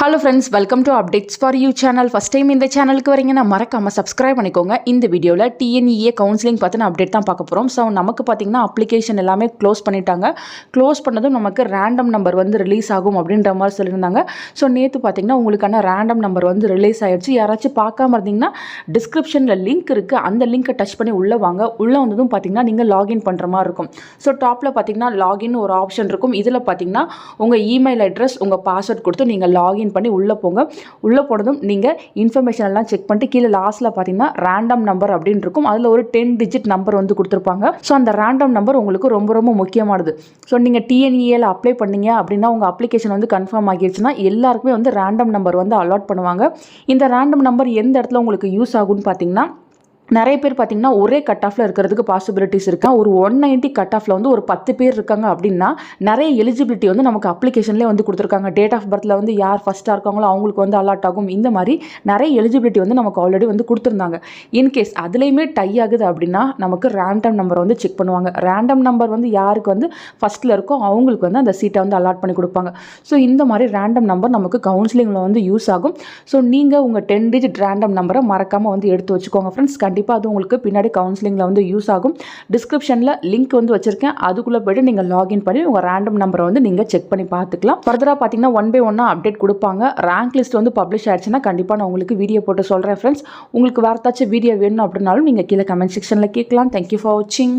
Hello friends, welcome to updates for you channel. First time இந்த சேனலுக்கு வரீங்கன்னா மறக்காமல் சப்ஸ்கிரைப் பண்ணிக்கோங்க. இந்த வீடியோவில் டிஎன்இஏ கவுன்சிலிங் பார்த்தினா அப்டேட் தான் பார்க்க போகிறோம். ஸோ நமக்கு பார்த்திங்கன்னா அப்ளிகேஷன் எல்லாமே க்ளோஸ் பண்ணிட்டாங்க. க்ளோஸ் பண்ணதும் நமக்கு ரேண்டம் நம்பர் வந்து ரிலீஸ் ஆகும் அப்படின்ற மாதிரி சொல்லியிருந்தாங்க. ஸோ நேற்று பார்த்திங்கன்னா உங்களுக்கான ரேண்டம் நம்பர் வந்து ரிலீஸ் ஆகிடுச்சு. யாராச்சும் பார்க்காம இருந்தீங்கன்னா டிஸ்கிரிப்ஷனில் லிங்க் இருக்குது, அந்த லிங்க்கை டச் பண்ணி உள்ளே வாங்க. உள்ளே வந்ததும் பார்த்திங்கன்னா நீங்கள் லாகின் பண்ணுற மாதிரி இருக்கும். ஸோ டாப்பில் பார்த்திங்கன்னா லாகின் ஒரு ஆப்ஷன் இருக்கும். இதில் பார்த்திங்கன்னா உங்கள் இமெயில் அட்ரஸ், உங்கள் பாஸ்வேர்ட் கொடுத்து நீங்கள் லாகின் பண்ணி உள்ளே போங்க. உள்ளே போனதும் நீங்கள் இன்ஃபர்மேஷன் எல்லாம் செக் பண்ணிட்டு கீழே லாஸ்ட்டில் பார்த்தீங்கன்னா ரேண்டம் நம்பர் அப்படின்னு இருக்கும். அதில் ஒரு 10 டிஜிட் நம்பர் வந்து கொடுத்துருப்பாங்க. ஸோ அந்த ரேண்டம் நம்பர் உங்களுக்கு ரொம்ப ரொம்ப முக்கியமானது. ஸோ நீங்கள் டிஎன்இஏல அப்ளை பண்ணீங்க அப்படின்னா உங்கள் அப்ளிகேஷன் வந்து கன்ஃபார்ம் ஆகிடுச்சுன்னா எல்லாருக்குமே வந்து ரேண்டம் நம்பர் வந்து அலாட் பண்ணுவாங்க. இந்த ரேண்டம் நம்பர் எந்த இடத்துல உங்களுக்கு யூஸ் ஆகும்னு பார்த்தீங்கன்னா, நிறைய பேர் பார்த்தீங்கன்னா ஒரே கட் ஆஃபில் இருக்கிறதுக்கு பாசிபிலிட்டிஸ் இருக்கு. ஒரு 190 கட் ஆஃபில் வந்து ஒரு 10 பேர் இருக்காங்க அப்படின்னா நிறைய எலிஜிபிலிட்டி வந்து நமக்கு அப்ளிகேஷன்லேயே வந்து கொடுத்துருக்காங்க. டேட் ஆஃப் பர்த்தில் வந்து யார் ஃபஸ்ட்டாக இருக்காங்களோ அவங்களுக்கு வந்து அலாட் ஆகும். இந்த மாதிரி நிறைய எலிஜிபிலிட்டி வந்து நமக்கு ஆல்ரெடி வந்து கொடுத்துருந்தாங்க. இன்கேஸ் அதுலேயுமே டை ஆகுது அப்படின்னா நமக்கு ரேண்டம் நம்பர் வந்து செக் பண்ணுவாங்க. ரேண்டம் நம்பர் வந்து யாருக்கு வந்து ஃபஸ்ட்டில் இருக்கோ அவங்களுக்கு வந்து அந்த சீட்டை வந்து அலாட் பண்ணி கொடுப்பாங்க. ஸோ இந்த மாதிரி ரேண்டம் நம்பர் நமக்கு கவுன்சிலிங்கில் வந்து யூஸ் ஆகும். ஸோ நீங்கள் உங்கள் 10 டிஜிட் ரேண்டம் நம்பரை மறக்காமல் வந்து எடுத்து வச்சுக்கோங்க ஃப்ரெண்ட்ஸ். கண்டிப்பாக அது உங்களுக்கு பின்னாடி கவுன்சிலிங்கில் வந்து யூஸ் ஆகும். டிஸ்கிரிப்ஷனில் லிங்க் வந்து வச்சுருக்கேன், அதுக்குள்ளே போய்ட்டு நீங்கள் லாகின் பண்ணி உங்கள் ரேண்டம் நம்பரை வந்து நீங்கள் செக் பண்ணி பார்த்துக்கலாம். ஃபர்தராக பார்த்தீங்கன்னா 1 by 1 அப்டேட் கொடுப்பாங்க. ரேங்க் லிஸ்ட் வந்து பப்ளிஷ் ஆயிடுச்சுன்னா கண்டிப்பாக நான் உங்களுக்கு வீடியோ போட்டு சொல்கிறேன் ஃப்ரெண்ட்ஸ். உங்களுக்கு வேறு ஏதாச்சும் வீடியோ வேணும் அப்படின்னாலும் நீங்கள் கீழே கமெண்ட் செக்ஷனில் கேட்கலாம். தேங்க்யூ ஃபார் வாட்சிங்.